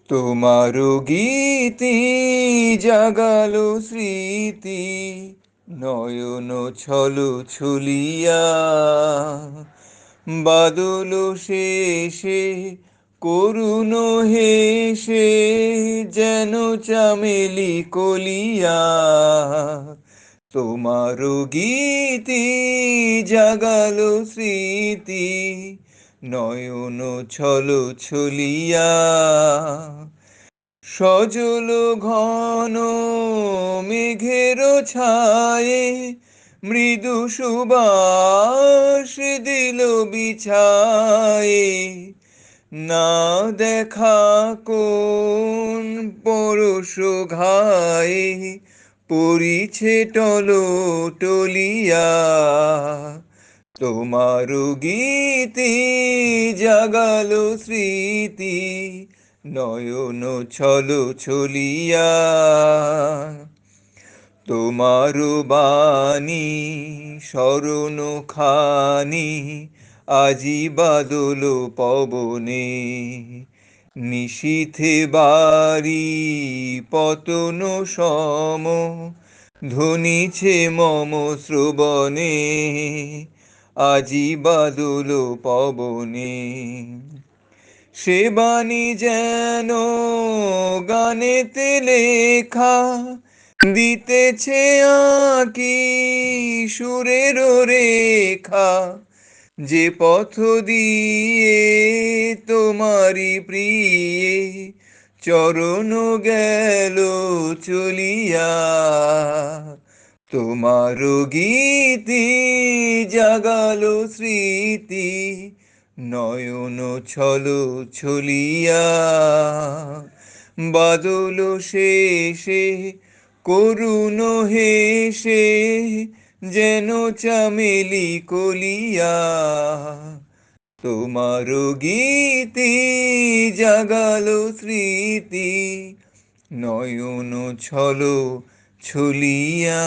তোমারও গীতি জাগালো স্মৃতি, নয়ন ছলো ছুলিয়া। বাদল শেষে করুণ হেসে, যেন চামেলি কলিয়া। তোমারও গীতি জাগালো স্মৃতি, নয়ন ছলো ছলিয়া। সজল ঘন মেঘের ছায়ে, মৃদু সুবাস দিল বিছায়ে। না দেখা কোন পরশ ঘায়ে, পরিছে টলো টলিয়া। তোমারও গীতি জাগালো স্মৃতি, নয়ন ছলো ছলিয়া। তোমারও বাণী স্মরণ খানি, আজি বাদল পবনে। নিশীথে বাড়ি পতন সম, ধ্বনিছে মম শ্রবণে। আজি বাদল পবনে। সে বাণী যেন গানেতে লেখা, দিতেছে আঁকি সুরের রেখা। যে পথ দিয়ে তোমারি প্রিয়ে, চরণ গেল চলিয়া। তোমারও গীতি জাগালো স্মৃতি, নয়ন ছলো ছলিয়া। বাদল শেষে করুণ হেসে, যেন চামেলি কলিয়া। তোমারও গীতি জাগালো স্মৃতি, নয়ন ছলো ছলিয়া।